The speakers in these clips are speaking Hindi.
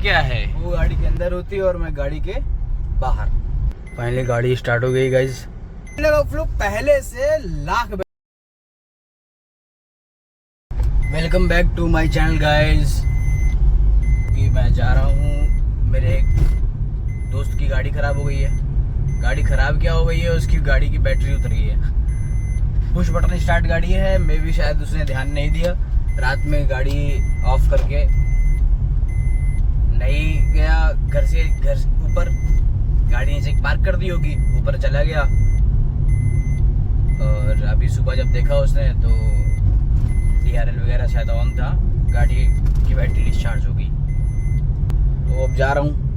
क्या है? वो गाड़ी के अंदर होती है और मैं गाड़ी के बाहर। फाइनली गाड़ी स्टार्ट हो गई गाइस। पहले से lakh. Welcome back to my channel guys. कि मैं जा रहा हूँ, मेरे एक दोस्त की गाड़ी खराब हो गई है। गाड़ी खराब क्या हो गई है, उसकी गाड़ी की बैटरी उतर गई है। पुश बटन स्टार्ट गाड़ी है, मैं भी शायद उसने ध्यान नहीं दिया। रात में गाड़ी ऑफ करके नहीं गया, घर ऊपर गाड़ी नीचे पार्क कर दी होगी, ऊपर चला गया। और अभी सुबह जब देखा उसने तो DRL वगैरह शायद ऑन था, गाड़ी की बैटरी डिस्चार्ज हो गई। तो अब जा रहा हूँ।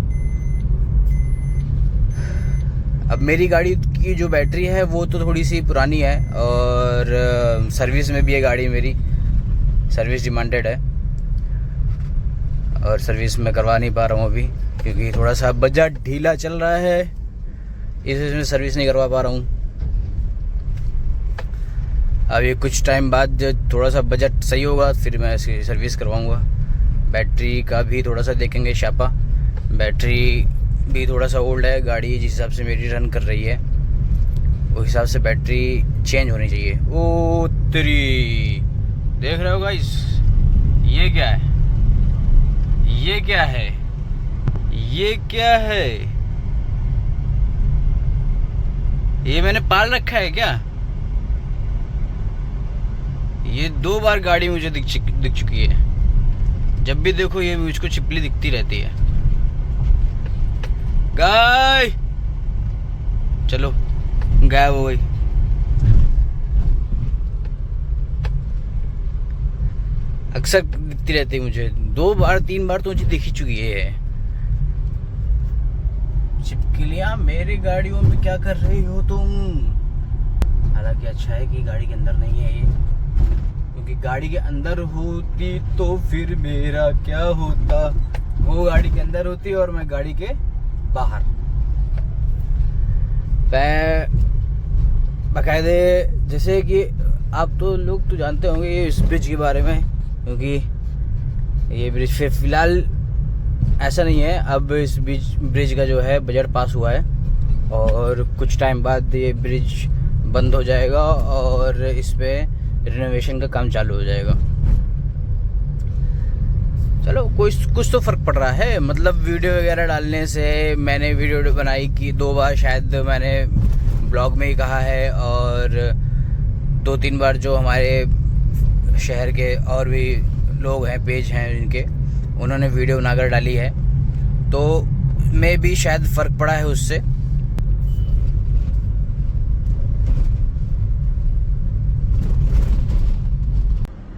अब मेरी गाड़ी की जो बैटरी है वो तो थोड़ी सी पुरानी है और सर्विस में भी है गाड़ी मेरी, सर्विस डिमांडेड है और सर्विस में करवा नहीं पा रहा हूँ अभी, क्योंकि थोड़ा सा बजट ढीला चल रहा है, इसमें सर्विस नहीं करवा पा रहा हूँ। अभी कुछ टाइम बाद थोड़ा सा बजट सही होगा फिर मैं इसकी सर्विस करवाऊँगा। बैटरी का भी थोड़ा सा देखेंगे शापा, बैटरी भी थोड़ा सा ओल्ड है गाड़ी, जिस हिसाब से मेरी रन कर रही है उस हिसाब से बैटरी चेंज होनी चाहिए। ओ तेरी, देख रहे हो गाइस, ये क्या है, ये क्या है, ये क्या है? ये मैंने पाल रखा है क्या? ये 2 बार गाड़ी मुझे दिख चुकी है। जब भी देखो ये मुझको छिपली दिखती रहती है। गाय चलो, गायब हो गई। अक्सर दिखती रहती है मुझे, 2 बार 3 बार तो मुझे दिख ही चुकी है। छिपकलियां मेरी गाड़ियों में क्या कर रही हो तुम? हालांकि अच्छा है कि गाड़ी के अंदर नहीं है ये, क्योंकि गाड़ी के अंदर होती तो फिर मेरा क्या होता। वो गाड़ी के अंदर होती और मैं गाड़ी के बाहर। बाकायदे जैसे कि आप तो लोग तो जानते होंगे इस ब्रिज के बारे में, क्योंकि ये ब्रिज फिलहाल ऐसा नहीं है। अब इस ब्रिज का जो है बजट पास हुआ है और कुछ टाइम बाद ये ब्रिज बंद हो जाएगा और इस पे रिनोवेशन का काम चालू हो जाएगा। चलो कुछ तो फ़र्क पड़ रहा है। मतलब वीडियो वगैरह डालने से, मैंने वीडियो बनाई कि 2 बार शायद मैंने ब्लॉग में ही कहा है, और 2-3 बार जो हमारे शहर के और भी लोग हैं, पेज हैं जिनके, उन्होंने वीडियो बनाकर डाली है, तो मैं भी शायद फ़र्क पड़ा है उससे।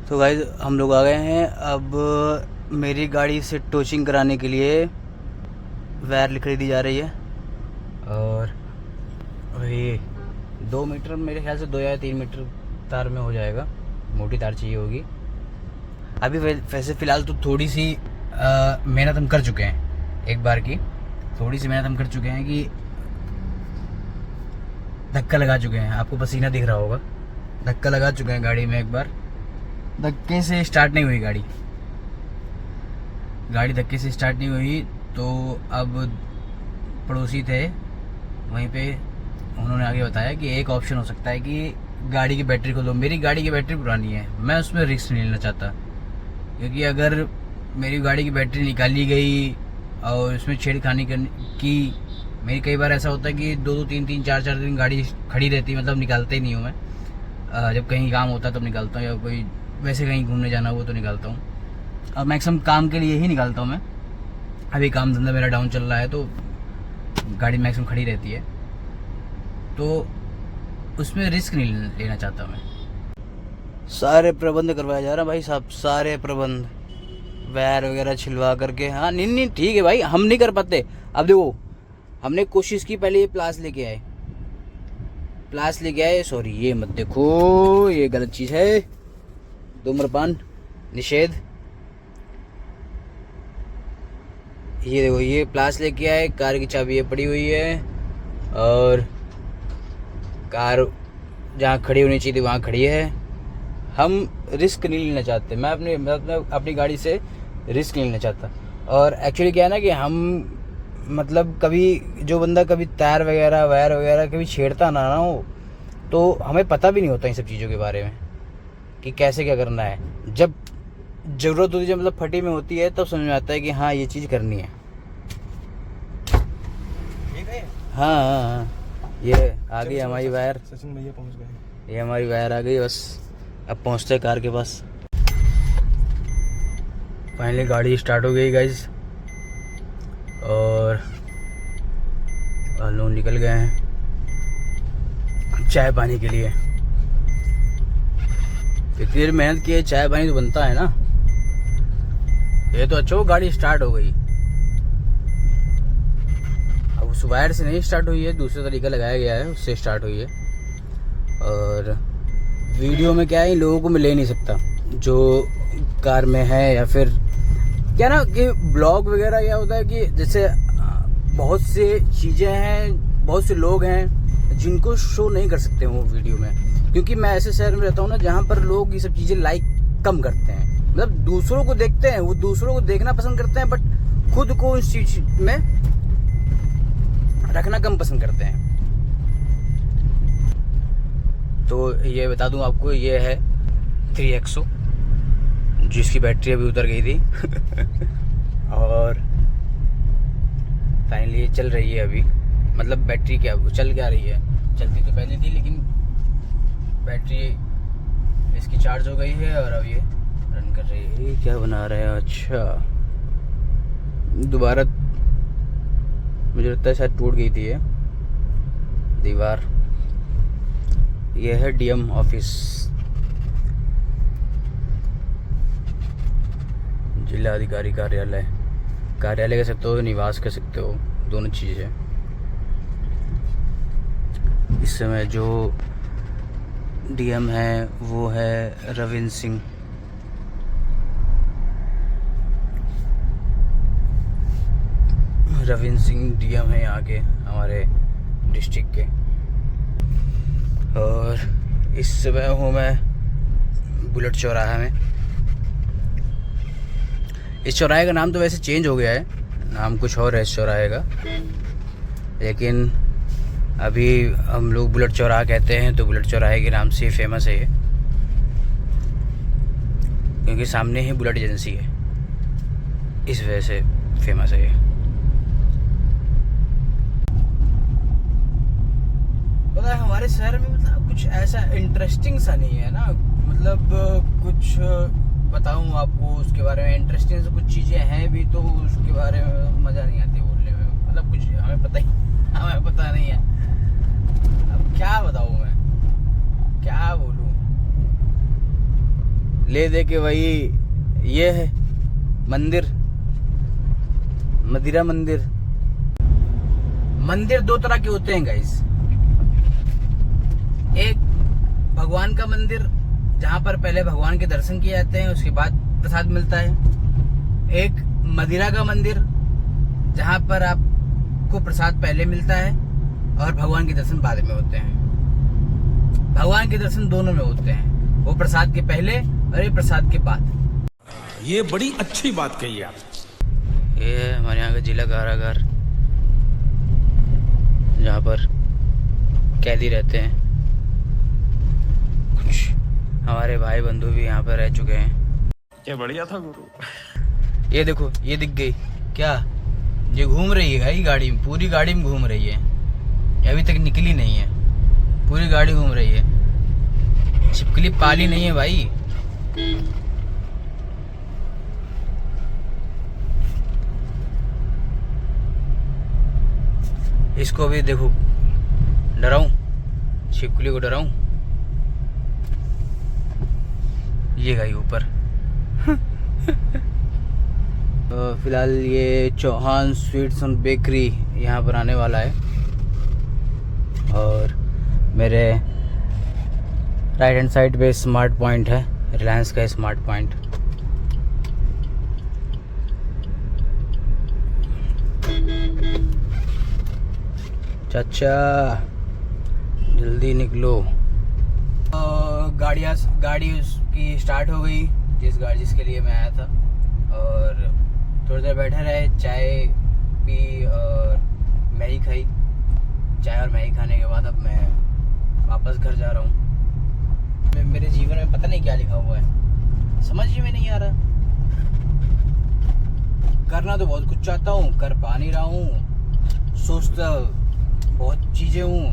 तो गाइस हम लोग आ गए हैं। अब मेरी गाड़ी से टोचिंग कराने के लिए वायर खरीदी जा रही है और ये 2 मीटर, मेरे ख्याल से 2 या 3 मीटर तार में हो जाएगा। मोटी तार चाहिए होगी। अभी वैसे फ़िलहाल तो थोड़ी सी मेहनत हम कर चुके हैं, एक बार की थोड़ी सी मेहनत हम कर चुके हैं कि धक्का लगा चुके हैं। आपको पसीना दिख रहा होगा, धक्का लगा चुके हैं गाड़ी में। एक बार धक्के से स्टार्ट नहीं हुई गाड़ी धक्के से स्टार्ट नहीं हुई। तो अब पड़ोसी थे वहीं पे, उन्होंने आगे बताया कि एक ऑप्शन हो सकता है कि गाड़ी की बैटरी को लो। मेरी गाड़ी की बैटरी पुरानी है, मैं उसमें रिस्क नहीं लेना चाहता, क्योंकि अगर मेरी गाड़ी की बैटरी निकाली गई और उसमें छेड़खानी की, मेरी कई बार ऐसा होता है कि 2-2, 3-3, 4-4 दिन गाड़ी खड़ी रहती, मतलब निकालता ही नहीं हूँ मैं। जब कहीं काम होता है तब निकालता हूँ, या कोई वैसे कहीं घूमने जाना हो तो निकालता हूँ। अब मैक्सिमम काम के लिए ही निकालता हूँ मैं। अभी काम धंधा मेरा डाउन चल रहा है तो गाड़ी मैक्सिमम खड़ी रहती है, तो उसमें रिस्क नहीं लेना चाहता मैं। सारे प्रबंध करवाया जा रहा है भाई साहब, सारे प्रबंध, वायर वगैरह छिलवा करके। हाँ नहीं ठीक है भाई, हम नहीं कर पाते। अब देखो, हमने कोशिश की, पहले ये प्लास लेके आए, सॉरी ये मत देखो, ये गलत चीज़ है, धूम्रपान निषेध। ये देखो, ये प्लास लेके आए, कार की चाबी ये पड़ी हुई है और कार जहाँ खड़ी होनी चाहिए थी वहाँ खड़ी है। हम रिस्क नहीं लेना चाहते, मैं अपनी गाड़ी से रिस्क नहीं लेना चाहता। और एक्चुअली क्या है ना कि हम मतलब कभी जो बंदा कभी टायर वगैरह वायर वगैरह कभी छेड़ता ना हो तो हमें पता भी नहीं होता इन सब चीज़ों के बारे में कि कैसे क्या करना है। जब ज़रूरत होती है, जब मतलब फटी में होती है, तब समझ में आता है कि हाँ ये चीज़ करनी है। हाँ हाँ हाँ, ये आ गई हमारी वायर। सचिन भैया पहुंच गए। ये हमारी वायर आ गई, बस अब पहुंचते हैं कार के पास। फाइनली गाड़ी स्टार्ट हो गई गाइस, और लोग निकल गए हैं चाय पानी के लिए। इतनी देर मेहनत की है, चाय पानी तो बनता है ना। ये तो अच्छा, गाड़ी स्टार्ट हो गई। अब उस वायर से नहीं स्टार्ट हुई है, दूसरा तरीका लगाया गया है, उससे स्टार्ट हुई है। और वीडियो में क्या है, इन लोगों को मैं ले नहीं सकता जो कार में है, या फिर क्या ना कि ब्लॉग वगैरह क्या होता है कि जैसे बहुत से चीज़ें हैं, बहुत से लोग हैं जिनको शो नहीं कर सकते वो वीडियो में, क्योंकि मैं ऐसे शहर में रहता हूँ ना जहाँ पर लोग ये सब चीज़ें लाइक कम करते हैं। मतलब दूसरों को देखते हैं, वो दूसरों को देखना पसंद करते हैं, बट खुद को इस चीज में रखना कम पसंद करते हैं। तो ये बता दूं आपको, ये है 3XO जिसकी बैटरी अभी उतर गई थी और फाइनली ये चल रही है अभी। मतलब बैटरी क्या चल क्या रही है, चलती तो पहले थी लेकिन बैटरी इसकी चार्ज हो गई है और अब ये रन कर रही है। ये क्या बना रहे हैं? अच्छा, दोबारा मुझे लगता है शायद टूट गई थी ये दीवार। ये है डीएम ऑफिस, जिला अधिकारी कार्यालय। कार्यालय कह सकते हो, निवास कह सकते हो, दोनों चीज़ है। इस समय जो डीएम है वो है रविंद्र सिंह। रविंद्र सिंह डीएम है यहाँ के, हमारे डिस्ट्रिक्ट के। और इस समय हूँ मैं बुलेट चौराहा में। इस चौराहे का नाम तो वैसे चेंज हो गया है, नाम कुछ और है इस चौराहे का, लेकिन अभी हम लोग बुलेट चौराहा कहते हैं। तो बुलेट चौराहे के नाम से फेमस है ये, क्योंकि सामने ही बुलेट एजेंसी है, इस वजह से फेमस है ये। पता है हमारे शहर में मतलब कुछ ऐसा इंटरेस्टिंग सा नहीं है ना, मतलब कुछ बताऊं आपको उसके बारे में, इंटरेस्टिंग से कुछ चीज़ें हैं भी तो उसके बारे में मज़ा नहीं आती बोलने में। मतलब कुछ हमें पता नहीं है। अब क्या बताऊं मैं, क्या बोलूं, ले दे के वही ये है मंदिर, मदिरा मंदिर। मंदिर दो तरह के होते हैं गाइस, एक भगवान का मंदिर जहाँ पर पहले भगवान के दर्शन किए जाते हैं, उसके बाद प्रसाद मिलता है। एक मदिरा का मंदिर जहाँ पर आपको प्रसाद पहले मिलता है और भगवान के दर्शन बाद में होते हैं। भगवान के दर्शन दोनों में होते हैं, वो प्रसाद के पहले और ये प्रसाद के बाद। ये बड़ी अच्छी बात कही आप। ये है हमारे यहाँ का जिला कारागार, जहाँ पर कैदी रहते हैं। कुछ हमारे भाई बंधु भी यहाँ पर रह चुके हैं। क्या बढ़िया था गुरु। ये देखो, ये दिख गई क्या? ये घूम रही है भाई गाड़ी में, पूरी गाड़ी में घूम रही है, ये अभी तक निकली नहीं है, पूरी गाड़ी घूम रही है। छिपकली पाली नहीं है भाई। इसको भी देखो, डराऊं छिपकली को, डराऊं? ये गई ऊपर। तो फिलहाल ये चौहान स्वीट्स एंड बेकरी यहाँ पर आने वाला है, और मेरे राइट हैंड साइड पे स्मार्ट पॉइंट है, रिलायंस का स्मार्ट पॉइंट। चाचा जल्दी निकलो। गाड़ी उसकी स्टार्ट हो गई, जिसके लिए मैं आया था, और थोड़ी उधर बैठे रहे, चाय पी और मैगी खाई। चाय और मैगी खाने के बाद अब मैं वापस घर जा रहा हूँ। मेरे जीवन में पता नहीं क्या लिखा हुआ है, समझ ही में नहीं आ रहा। करना तो बहुत कुछ चाहता हूँ, कर पा नहीं रहा हूँ। सोचता बहुत चीज़ें हूँ,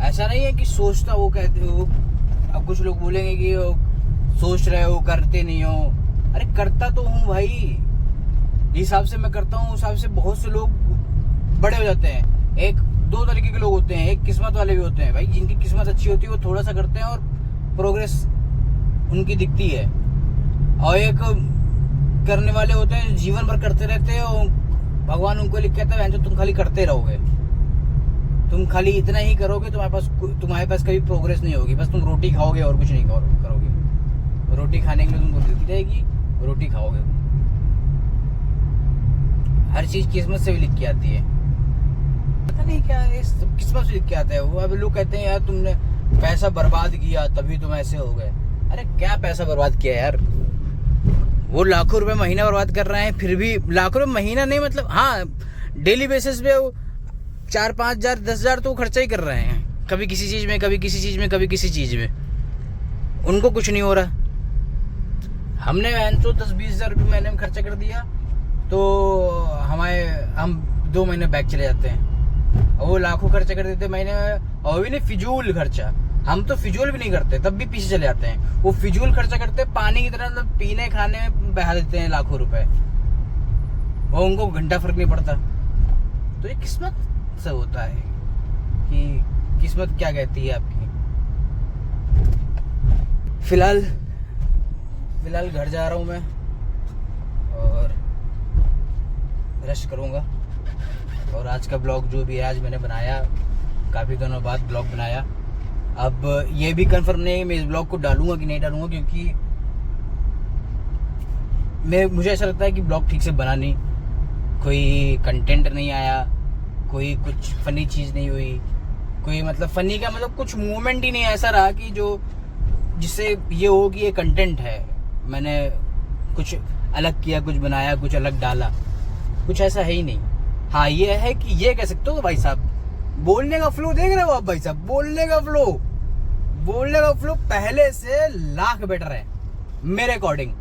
ऐसा नहीं है कि सोचता वो कहते हो। अब कुछ लोग बोलेंगे कि सोच रहे हो करते नहीं हो। अरे करता तो हूँ भाई, जिस हिसाब से मैं करता हूँ उस हिसाब से बहुत से लोग बड़े हो जाते हैं। एक दो तरीके के लोग होते हैं, एक किस्मत वाले भी होते हैं भाई। जिनकी किस्मत अच्छी होती है वो थोड़ा सा करते हैं और प्रोग्रेस उनकी दिखती है, और एक करने वाले होते हैं जीवन भर करते रहते हैं और भगवान उनको लिख कहता है तुम खाली करते रहोगे, तुम खाली इतना ही करोगे, तुम्हारे पास कभी प्रोग्रेस नहीं होगी। बस तुम रोटी खाओगे और कुछ नहीं करोगे। रोटी खाने के लिए तुमको दिखती रहेगी, रोटी खाओगे। हर चीज किस्मत से भी लिख के आती है, पता नहीं क्या है, किस्मत से लिख के आता है वो। अब लोग कहते हैं यार तुमने पैसा बर्बाद किया तभी तुम ऐसे हो गए। अरे क्या पैसा बर्बाद किया यार, वो लाखों रुपए महीना बर्बाद कर रहे हैं, फिर भी लाखों रुपए महीना नहीं, मतलब हाँ डेली बेसिस पे 4-5 हजार 10 हजार तो खर्चा ही कर रहे हैं, कभी किसी चीज में, कभी किसी चीज में, कभी किसी चीज में। उनको कुछ नहीं हो रहा। हमने 10-20 हजार रुपये महीने में खर्चा कर दिया तो हम 2 महीने बैक चले जाते हैं, और वो लाखों खर्चा कर देते महीने में, और भी नहीं फिजूल खर्चा। हम तो फिजूल भी नहीं करते तब भी पीछे चले जाते हैं। वो फिजूल खर्चा करते पानी की तरह, मतलब पीने खाने में बहा देते हैं लाखों रुपए, वो उनको घंटा फर्क नहीं पड़ता। तो ये किस्मत से होता है कि किस्मत क्या कहती है आपकी। फिलहाल घर जा रहा हूँ मैं और रेस्ट करूँगा। और आज का ब्लॉग जो भी है, आज मैंने बनाया, काफ़ी दिनों बाद ब्लॉग बनाया। अब ये भी कंफर्म नहीं है मैं इस ब्लॉग को डालूंगा कि नहीं डालूंगा, क्योंकि मुझे ऐसा लगता है कि ब्लॉग ठीक से बना नहीं, कोई कंटेंट नहीं आया, कोई कुछ फनी चीज़ नहीं हुई, कोई मतलब फनी का मतलब कुछ मूवमेंट ही नहीं ऐसा रहा कि जो जिससे ये हो कि ये कंटेंट है। मैंने कुछ अलग किया, कुछ बनाया, कुछ अलग डाला, कुछ ऐसा है ही नहीं। हाँ ये है कि ये कह सकते हो भाई साहब, बोलने का फ्लो देख रहे हो आप भाई साहब, बोलने का फ्लो पहले से लाख बेटर है मेरे अकॉर्डिंग।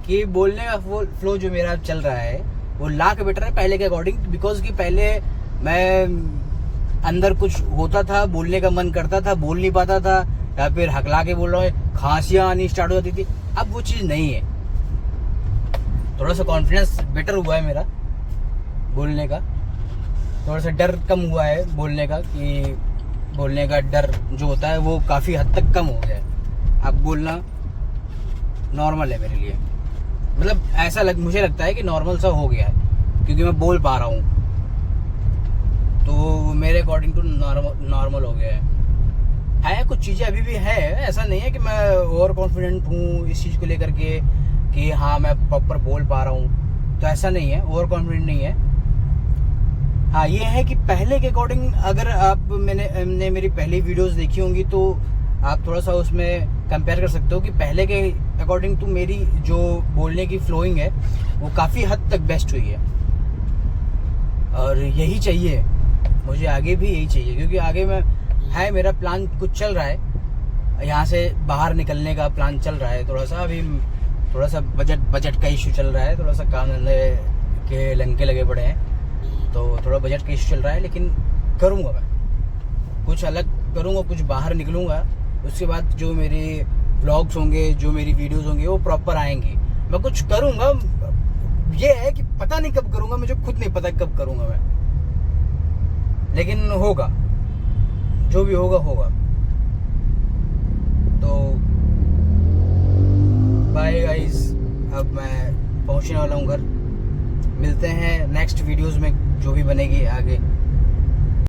कि बोलने का फ्लो जो मेरा चल रहा है वो लाख बेटर है पहले के अकॉर्डिंग। बिकॉज कि पहले मैं अंदर कुछ होता था, बोलने का मन करता था, बोल नहीं पाता था, या फिर हकला के बोल रहा हूँ, खांसियां आनी स्टार्ट हो जाती थी। अब वो चीज़ नहीं है, थोड़ा सा कॉन्फिडेंस बेटर हुआ है मेरा बोलने का, थोड़ा सा डर कम हुआ है बोलने का, कि बोलने का डर जो होता है वो काफ़ी हद तक कम हो गया है। अब बोलना नॉर्मल है मेरे लिए, मतलब ऐसा मुझे लगता है कि नॉर्मल सा हो गया है, क्योंकि मैं बोल पा रहा हूँ, तो मेरे अकॉर्डिंग टू नॉर्मल हो गया है। कुछ चीज़ें अभी भी है, ऐसा नहीं है कि मैं ओवर कॉन्फिडेंट हूँ इस चीज़ को लेकर के कि हाँ मैं प्रॉपर बोल पा रहा हूँ, तो ऐसा नहीं है, ओवर कॉन्फिडेंट नहीं है। हाँ ये है कि पहले के अकॉर्डिंग, अगर आपने मेरी पहली वीडियोस देखी होंगी तो आप थोड़ा सा उसमें कंपेयर कर सकते हो कि पहले के अकॉर्डिंग टू मेरी जो बोलने की फ्लोइंग है वो काफ़ी हद तक बेस्ट हुई है। और यही चाहिए मुझे, आगे भी यही चाहिए, क्योंकि आगे मेरा प्लान कुछ चल रहा है, यहाँ से बाहर निकलने का प्लान चल रहा है। थोड़ा सा बजट का इशू चल रहा है, थोड़ा सा काम धंधे के लंके लगे पड़े हैं, तो थोड़ा बजट का इशू चल रहा है। लेकिन करूँगा मैं कुछ अलग करूँगा, कुछ बाहर निकलूँगा। उसके बाद जो मेरे व्लॉग्स होंगे, जो मेरी वीडियोस होंगी वो प्रॉपर आएंगी। मैं कुछ करूँगा, ये है कि पता नहीं कब करूँगा, मुझे खुद नहीं पता कब करूँगा मैं, लेकिन होगा, जो भी होगा। तो बाय गाइस, अब मैं पहुँचने वाला हूँ घर। मिलते हैं नेक्स्ट वीडियोस में जो भी बनेगी आगे।